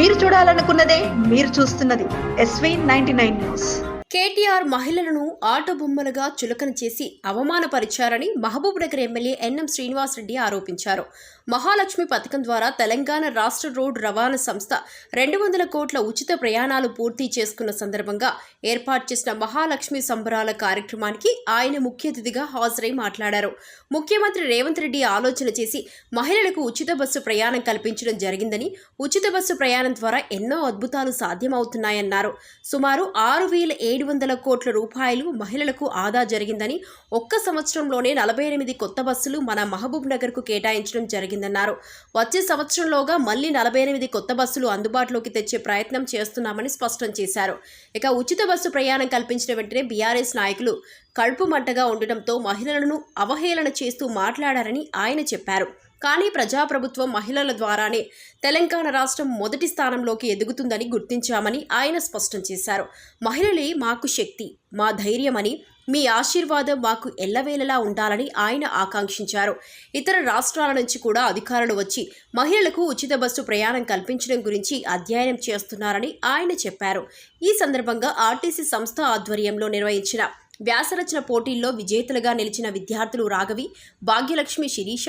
మీరు చూడాలనుకున్నదే మీరు చూస్తున్నది SV99 న్యూస్. కేటీఆర్ మహిళలను ఆట బొమ్మలుగా చులకన చేసి అవమానపరిచారని మహబూబ్ నగర్ ఎమ్మెల్యే ఎన్ఎం శ్రీనివాసరెడ్డి ఆరోపించారు. మహాలక్ష్మి పథకం ద్వారా తెలంగాణ రాష్ట్ర రోడ్డు రవాణా సంస్థ 200 కోట్ల ఉచిత ప్రయాణాలు పూర్తి చేసుకున్న సందర్భంగా ఏర్పాటు చేసిన మహాలక్ష్మి సంబరాల కార్యక్రమానికి ఆయన ముఖ్య అతిథిగా హాజరై మాట్లాడారు. ముఖ్యమంత్రి రేవంత్ రెడ్డి ఆలోచన చేసి మహిళలకు ఉచిత బస్సు ప్రయాణం కల్పించడం జరిగిందని, ఉచిత బస్సు ప్రయాణం ద్వారా ఎన్నో అద్భుతాలు సాధ్యమవుతున్నాయన్నారు. సుమారు 6,700 కోట్ల రూపాయలు మహిళలకు ఆదా జరిగిందని, ఒక్క సంవత్సరంలోనే 48 కొత్త బస్సులు మన మహబూబ్ నగర్కు కేటాయించడం జరిగిందన్నారు. వచ్చే సంవత్సరంలోగా మళ్లీ 48 కొత్త బస్సులు అందుబాటులోకి తెచ్చే ప్రయత్నం చేస్తున్నామని స్పష్టం చేశారు. ఇక ఉచిత బస్సు ప్రయాణం కల్పించిన వెంటనే బీఆర్ఎస్ నాయకులు కడుపు మంటగా ఉండటంతో మహిళలను అవహేళన చేస్తూ మాట్లాడారని ఆయన చెప్పారు. కానీ ప్రజాప్రభుత్వం మహిళల ద్వారానే తెలంగాణ రాష్ట్రం మొదటి స్థానంలోకి ఎదుగుతుందని గుర్తించామని ఆయన స్పష్టం చేశారు. మహిళలే మాకు శక్తి, మా ధైర్యమని, మీ ఆశీర్వాదం మాకు ఎల్లవేళలా ఉండాలని ఆయన ఆకాంక్షించారు. ఇతర రాష్ట్రాల నుంచి కూడా అధికారులు వచ్చి మహిళలకు ఉచిత బస్సు ప్రయాణం కల్పించడం గురించి అధ్యయనం చేస్తున్నారని ఆయన చెప్పారు. ఈ సందర్భంగా ఆర్టీసీ సంస్థ ఆధ్వర్యంలో నిర్వహించిన వ్యాసరచన పోటీల్లో విజేతలుగా నిలిచిన విద్యార్థులు రాఘవి, భాగ్యలక్ష్మి, శిరీష,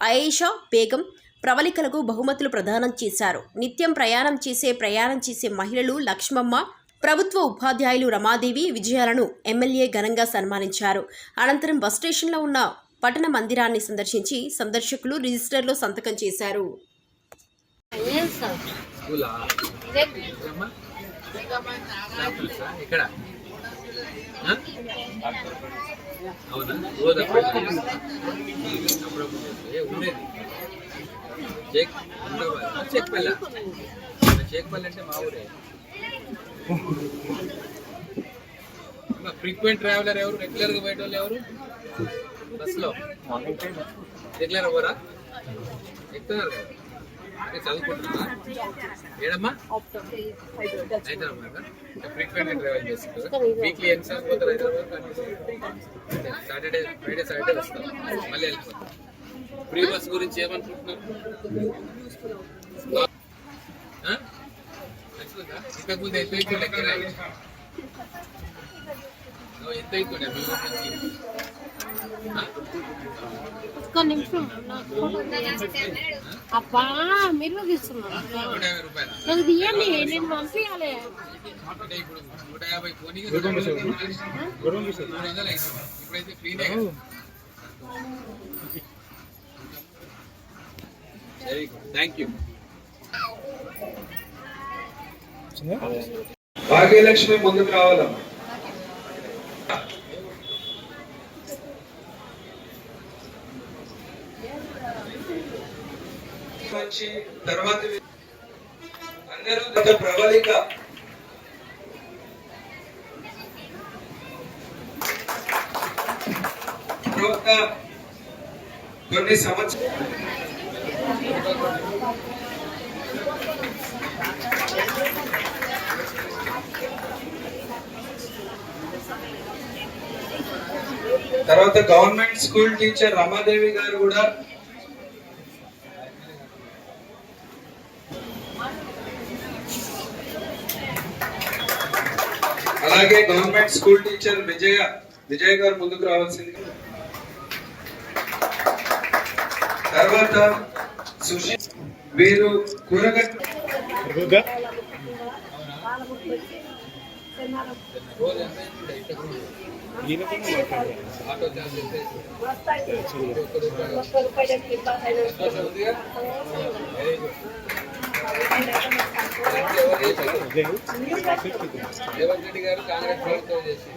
అయేషా బేగం ప్రవళికలకు బహుమతులు ప్రదానం చేశారు. నిత్యం ప్రయాణం చేసే మహిళలు లక్ష్మమ్మ, ప్రభుత్వ ఉపాధ్యాయులు రమాదేవి విజయాలను ఎమ్మెల్యే ఘనంగా సన్మానించారు. అనంతరం బస్ స్టేషన్లో ఉన్న పట్టణ మందిరాన్ని సందర్శించి సందర్శకులు రిజిస్టర్లో సంతకం చేశారు. ఫ్రీక్వెంట్ ట్రావెలర్ ఎవరు? రెగ్యులర్ గా పోయే వాళ్ళు ఎవరు? బస్సులో రెగ్యులర్ పోరా? ఎక్కుతున్నారు కదా, చదువుకుంటున్నా ఏడమ్మా హైదరాబాద్ ఫ్రీక్వెంట్ ట్రావెల్ చేస్తుంటారు. వీక్లీ ఎన్నిసార్లు పోతారు హైదరాబాద్? సాటర్డే, ఫ్రైడే, సాటర్డే వస్తారు, మళ్ళీ వెళ్ళిపోతారు. ఫ్రీ బస్ గురించి ఏమనుకుంటున్నారు? ఇంతకుముందు ఎంత ఎక్కువ లెక్క ఎంత ఎక్కువ అబ్బా మీరు తీస్తున్నారు నాకు తీయండి, నేను పంపించాలి. ఇప్పుడు 150 పోనీ 300 ఇప్పుడైతే ఫ్రీనే. Very good, thank you. Bhagyalakshmi ముందుకు రావాలమ్మా. తర్వాత అందరూ ప్రవళిక కొన్ని సంవత్సరాలు తర్వాత గవర్నమెంట్ స్కూల్ టీచర్ రమాదేవి గారు కూడా అలాగే గవర్నమెంట్ స్కూల్ టీచర్ విజయ గారు ముందుకు రావాల్సింది. తర్వాత వీరు కూరగాయ రేవంత్ రెడ్డి గారు కాంగ్రెస్ ప్రభుత్వం చేసి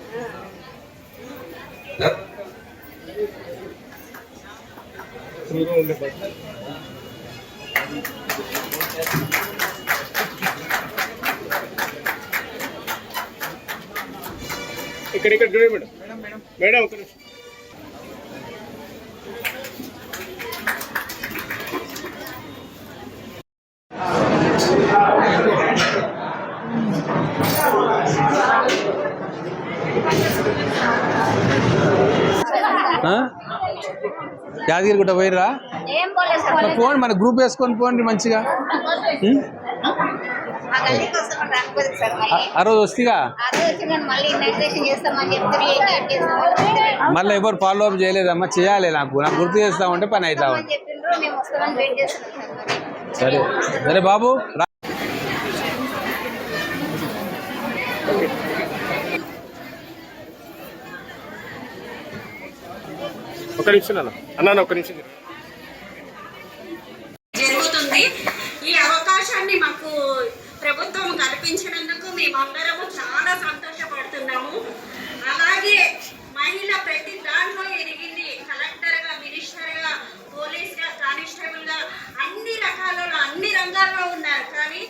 ఇక్కడ చూడండి మేడం ఒక నిమిషం. యాదగిరిగుట్ట పోయిర్రా? ఫోన్ మన గ్రూప్ వేసుకొని పోండి మంచిగా. మా గల్లీకి వస్తామని రాకపోతే సార్ మళ్ళీ ఆ రోజు వస్తేగా ఆ రోజు వచ్చి నేను మళ్ళీ ఇనాగ్రేషన్ చేస్తామని చెప్తారు ఏం కట్టేస్తామని మళ్ళీ ఎవరు ఫాలో అప్ చేయలేదమ్మా, చేయాలి. నాకు గుర్తు చేస్తామంటే పని అవుతా ఉంది. చెప్పిండ్రు, మేము వస్తామని వెయిట్ చేస్తున్నాం సార్. సరే సరే బాబు రా. ఒక నిమిషం అన్న ఒక నిమిషం. జరుగుతుంది. ఈ అవకాశాన్ని మాకు ప్రభుత్వం కల్పించినందుకు మేమందరము చాలా సంతోషపడుతున్నాము. అలాగే మహిళ ప్రతి దాంట్లో ఎదిగింది. కలెక్టర్గా, మినిస్టర్గా, పోలీస్గా, కానిస్టేబుల్గా అన్ని రకాలలో అన్ని రంగాల్లో ఉన్నారు. కానీ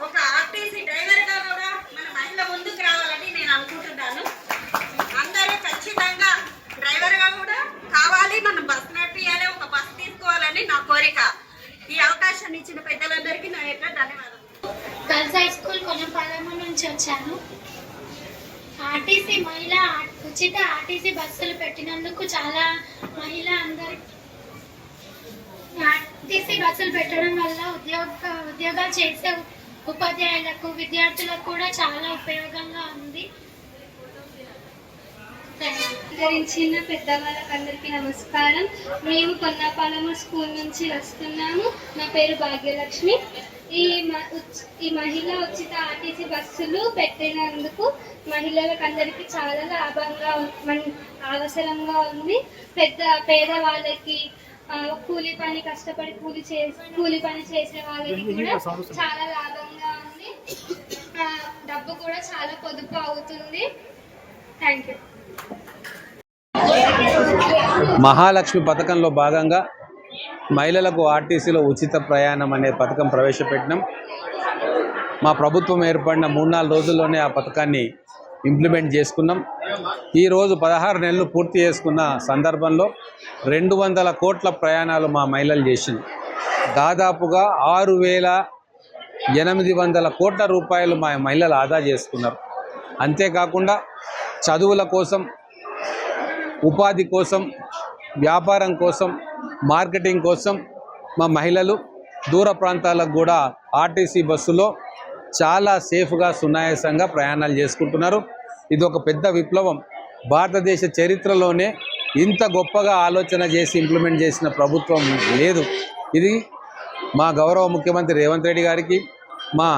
ఒక ఆర్టీసీ డ్రైవర్గా కూడా మన మహిళ ముందుకు రావాలని నేను అనుకుంటున్నాను. అందరూ ఖచ్చితంగా డ్రైవర్గా కూడా కావాలి, మనం బస్ నడిపియాలి, ఒక బస్ తీసుకోవాలని నా కోరిక. ఈ అవకాశాన్ని ఇచ్చిన పెద్దలందరికీ నా యొక్క ధన్యవాదాలు. గర్ల్స్ హై స్కూల్ కొనపాలెం నుంచి వచ్చాను. ఉచిత ఆర్టీసీ బస్సులు పెట్టినందుకు చాలా ఆర్టీసీ బస్సులు పెట్టడం వల్ల ఉద్యోగాలు చేసే ఉపాధ్యాయులకు, విద్యార్థులకు కూడా చాలా ఉపయోగంగా ఉంది. ధరించిన పెద్దవాళ్ళకి అందరికీ నమస్కారం. మేము కొన్నపాలెం స్కూల్ నుంచి వస్తున్నాము. నా పేరు భాగ్యలక్ష్మి. ఈ మహిళా ఉచిత ఆర్టీసీ బస్సులు పెట్టినందుకు మహిళలకు అందరికీ చాలా లాభంగా అవసరంగా ఉంది. పేదవాళ్ళకి, కూలి పని కష్టపడి కూలి పని చేసే వాళ్ళకి కూడా చాలా లాభంగా ఉంది. డబ్బు కూడా చాలా పొదుపు అవుతుంది. Thank you. మహాలక్ష్మి పథకంలో భాగంగా మహిళలకు ఆర్టీసీలో ఉచిత ప్రయాణం అనే పథకం ప్రవేశపెట్టినాం. మా ప్రభుత్వం ఏర్పడిన 3-4 రోజుల్లోనే ఆ పథకాన్ని ఇంప్లిమెంట్ చేసుకున్నాం. ఈరోజు 16 నెలలు పూర్తి చేసుకున్న సందర్భంలో 200 కోట్ల ప్రయాణాలు మా మహిళలు చేసింది. దాదాపుగా 6,800 కోట్ల రూపాయలు మా మహిళలు ఆదా చేసుకున్నారు. అంతేకాకుండా చదువుల కోసం, ఉపాధి కోసం, వ్యాపారం కోసం, మార్కెటింగ్ కోసం మా మహిళలు దూర ప్రాంతాలకు కూడా ఆర్టీసీ బస్సులో చాలా సేఫ్గా, సునాయాసంగా ప్రయాణాలు చేసుకుంటున్నారు. ఇది ఒక పెద్ద విప్లవం. భారతదేశ చరిత్రలోనే ఇంత గొప్పగా ఆలోచన చేసి ఇంప్లిమెంట్ చేసిన ప్రభుత్వం లేదు. ఇది మా గౌరవ ముఖ్యమంత్రి రేవంత్ రెడ్డి గారికి, మా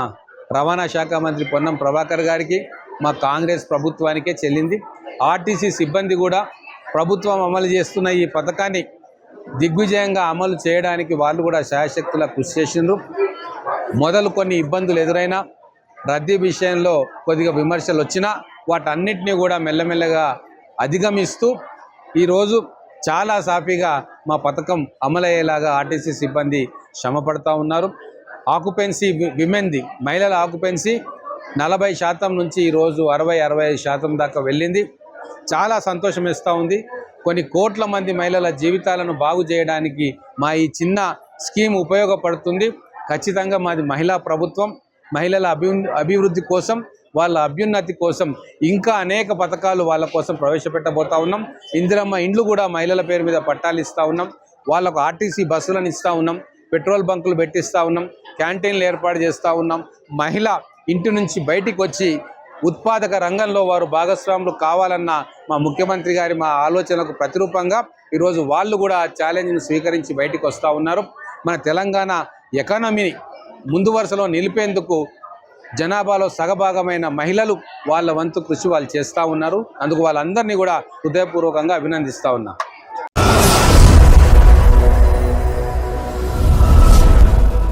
రవాణా శాఖ మంత్రి పొన్నం ప్రభాకర్ గారికి, మా కాంగ్రెస్ ప్రభుత్వానికే చెల్లింది. ఆర్టీసీ సిబ్బంది కూడా ప్రభుత్వం అమలు చేస్తున్న ఈ పథకాన్ని దిగ్విజయంగా అమలు చేయడానికి వాళ్ళు కూడా శాయశక్తులా కృషి చేసిండ్రు. మొదలు కొన్ని ఇబ్బందులు ఎదురైనా, రద్దీ విషయంలో కొద్దిగా విమర్శలు వచ్చినా వాటన్నిటినీ కూడా మెల్లమెల్లగా అధిగమిస్తూ ఈరోజు చాలా సాఫీగా మా పథకం అమలయ్యేలాగా ఆర్టీసీ సిబ్బంది శ్రమపడతా ఉన్నారు. ఆక్యుపెన్సీ విమెన్ది, మహిళల ఆక్యుపెన్సీ 40% నుంచి ఈరోజు 60-65% దాకా వెళ్ళింది. చాలా సంతోషం ఇస్తూ ఉంది. కొన్ని కోట్ల మంది మహిళల జీవితాలను బాగు చేయడానికి మా ఈ చిన్న స్కీమ్ ఉపయోగపడుతుంది. ఖచ్చితంగా మాది మహిళా ప్రభుత్వం. మహిళల అభివృద్ధి కోసం, వాళ్ళ అభ్యున్నతి కోసం ఇంకా అనేక పథకాలు వాళ్ళ కోసం ప్రవేశపెట్టబోతా ఉన్నాం. ఇందిరమ్మ ఇండ్లు కూడా మహిళల పేరు మీద పట్టాలు ఇస్తూ ఉన్నాం. వాళ్ళకు ఆర్టీసీ బస్సులను ఇస్తూ ఉన్నాం. పెట్రోల్ బంకులు పెట్టిస్తూ ఉన్నాం. క్యాంటీన్లు ఏర్పాటు చేస్తూ ఉన్నాం. మహిళ ఇంటి నుంచి బయటికి వచ్చి ఉత్పాదక రంగంలో వారు భాగస్వాములు కావాలన్న మా ముఖ్యమంత్రి గారి మా ఆలోచనకు ప్రతిరూపంగా ఈరోజు వాళ్ళు కూడా ఛాలెంజ్ని స్వీకరించి బయటికి వస్తూ ఉన్నారు. మన తెలంగాణ ఎకానమీని ముందు వరుసలో నిలిపేందుకు జనాభాలో సగభాగమైన మహిళలు వాళ్ళ వంతు కృషి వాళ్ళు చేస్తూ ఉన్నారు. అందుకు వాళ్ళందరినీ కూడా హృదయపూర్వకంగా అభినందిస్తూ ఉన్నా.